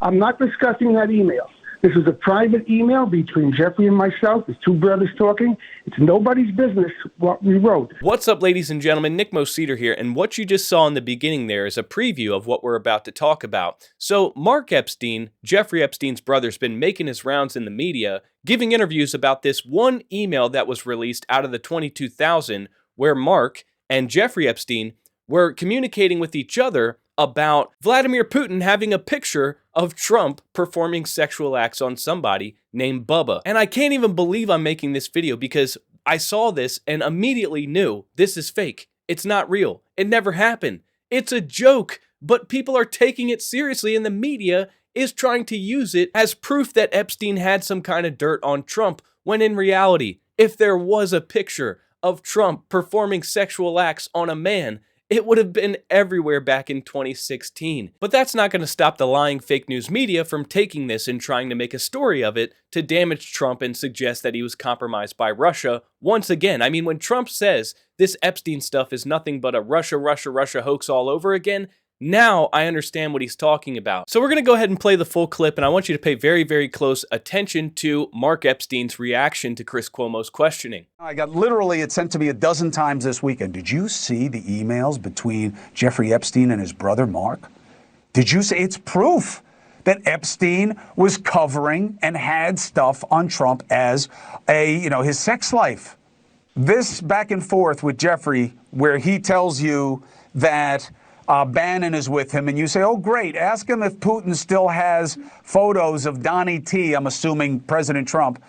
I'm not discussing that email. This is a private email between Jeffrey and myself. There's two brothers talking. It's nobody's business what we wrote. What's up, ladies and gentlemen? Nick Moseder here, and what you just saw in the beginning there is a preview of what we're about to talk about. So Mark Epstein, Jeffrey Epstein's brother, has been making his rounds in the media, giving interviews about this one email that was released out of the 22,000, where Mark and Jeffrey Epstein were communicating with each other about Vladimir Putin having a picture of Trump performing sexual acts on somebody named Bubba. And I can't even believe I'm making this video because I saw this and immediately knew this is fake. It's not real. It never happened. It's a joke, but people are taking it seriously and the media is trying to use it as proof that Epstein had some kind of dirt on Trump, when in reality, if there was a picture of Trump performing sexual acts on a man, it would have been everywhere back in 2016. But that's not going to stop the lying fake news media from taking this and trying to make a story of it to damage Trump and suggest that he was compromised by Russia once again. I mean, when Trump says this Epstein stuff is nothing but a Russia hoax all over again, now I understand what he's talking about. So we're going to go ahead and play the full clip, and I want you to pay very, very close attention to Mark Epstein's reaction to Chris Cuomo's questioning. I got literally, it sent to me a dozen times this weekend. Did you see the emails between Jeffrey Epstein and his brother Mark? Did you see? It's proof that Epstein was covering and had stuff on Trump as his sex life. This back and forth with Jeffrey, where he tells you that Bannon is with him, and you say, oh, great, ask him if Putin still has photos of Donnie T, I'm assuming President Trump,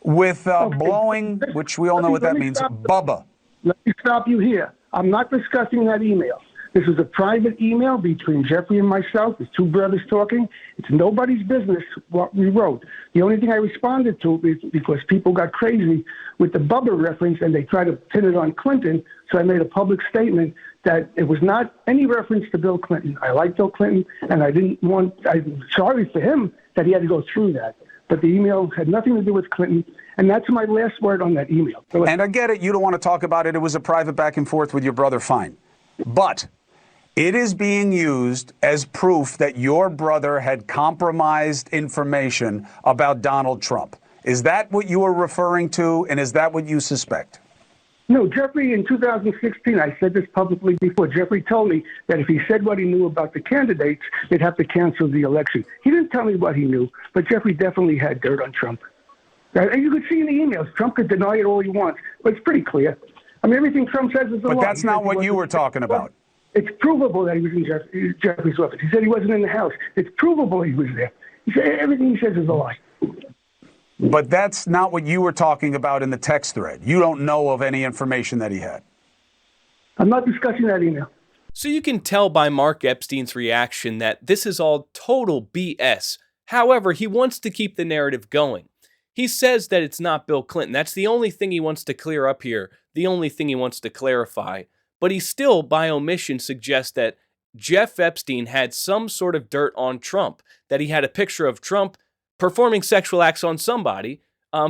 with blowing, which we all know what that means, Bubba. Let me stop you here. I'm not discussing that email. This is a private email between Jeffrey and myself. There's two brothers talking. It's nobody's business what we wrote. The only thing I responded to is because people got crazy with the Bubba reference and they tried to pin it on Clinton, so I made a public statement that it was not any reference to Bill Clinton. I like Bill Clinton, and I'm sorry for him that he had to go through that. But the email had nothing to do with Clinton, and that's my last word on that email. And I get it. You don't want to talk about it. It was a private back and forth with your brother. Fine. But it is being used as proof that your brother had compromised information about Donald Trump. Is that what you are referring to, and is that what you suspect? No, Jeffrey, in 2016, I said this publicly before, Jeffrey told me that if he said what he knew about the candidates, they'd have to cancel the election. He didn't tell me what he knew, but Jeffrey definitely had dirt on Trump. And you could see in the emails, Trump could deny it all he wants, but it's pretty clear. I mean, everything Trump says is a lie. But that's not what you were talking about. It's provable that he was in Jeffrey's office. He said he wasn't in the house. It's provable he was there. He said everything he says is a lie. But that's not what you were talking about in the text thread. You don't know of any information that he had. I'm not discussing that email. So you can tell by Mark Epstein's reaction that this is all total BS. However, he wants to keep the narrative going. He says that it's not Bill Clinton. That's the only thing he wants to clear up here, the only thing he wants to clarify. But he still, by omission, suggests that Jeff Epstein had some sort of dirt on Trump, that he had a picture of Trump performing sexual acts on somebody.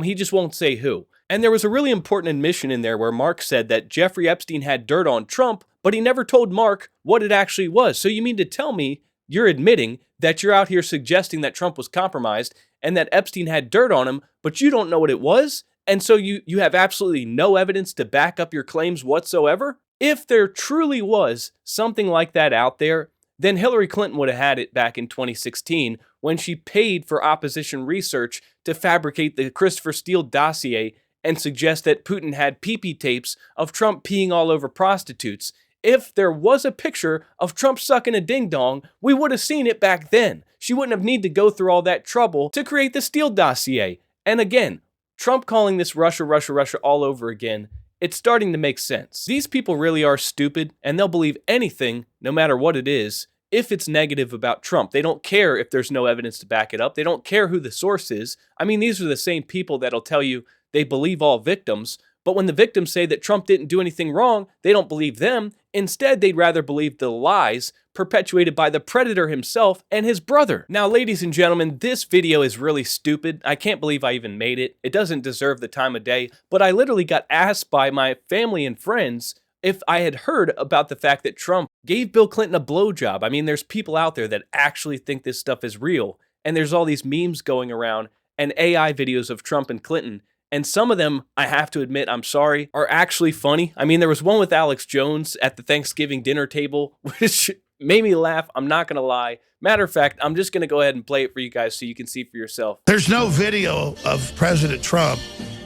He just won't say who. And there was a really important admission in there where Mark said that Jeffrey Epstein had dirt on Trump, but he never told Mark what it actually was. So you mean to tell me you're admitting that you're out here suggesting that Trump was compromised and that Epstein had dirt on him, but you don't know what it was? And so you have absolutely no evidence to back up your claims whatsoever? If there truly was something like that out there, then Hillary Clinton would have had it back in 2016 when she paid for opposition research to fabricate the Christopher Steele dossier and suggest that Putin had pee-pee tapes of Trump peeing all over prostitutes. If there was a picture of Trump sucking a ding-dong, we would have seen it back then. She wouldn't have needed to go through all that trouble to create the Steele dossier. And again, Trump calling this Russia all over again, it's starting to make sense. These people really are stupid, and they'll believe anything, no matter what it is, if it's negative about Trump. They don't care if there's no evidence to back it up. They don't care who the source is. I mean, these are the same people that'll tell you they believe all victims, but when the victims say that Trump didn't do anything wrong, they don't believe them. Instead, they'd rather believe the lies perpetuated by the predator himself and his brother. Now, ladies and gentlemen, this video is really stupid. I can't believe I even made it. It doesn't deserve the time of day, but I literally got asked by my family and friends if I had heard about the fact that Trump gave Bill Clinton a blowjob. I mean, there's people out there that actually think this stuff is real. And there's all these memes going around and AI videos of Trump and Clinton. And some of them, I have to admit, I'm sorry, are actually funny. I mean, there was one with Alex Jones at the Thanksgiving dinner table, which made me laugh. I'm not going to lie. Matter of fact, I'm just going to go ahead and play it for you guys so you can see for yourself. There's no video of President Trump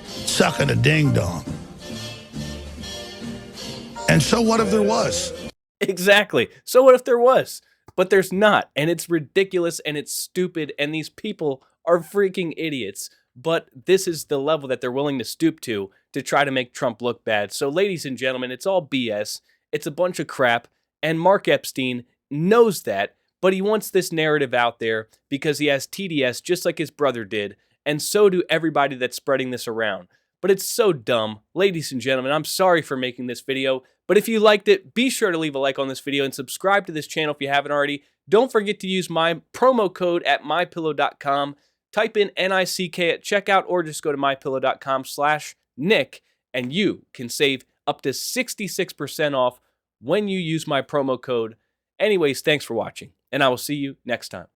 sucking a ding-dong. And so what if there was? Exactly. So what if there was? But there's not. And it's ridiculous and it's stupid. And these people are freaking idiots. But this is the level that they're willing to stoop to try to make Trump look bad. So ladies and gentlemen, it's all BS. It's a bunch of crap. And Mark Epstein knows that. But he wants this narrative out there because he has TDS just like his brother did. And so do everybody that's spreading this around. But it's so dumb. Ladies and gentlemen, I'm sorry for making this video. But if you liked it, be sure to leave a like on this video and subscribe to this channel if you haven't already. Don't forget to use my promo code at MyPillow.com. Type in NICK at checkout or just go to MyPillow.com/Nick and you can save up to 66% off when you use my promo code. Anyways, thanks for watching and I will see you next time.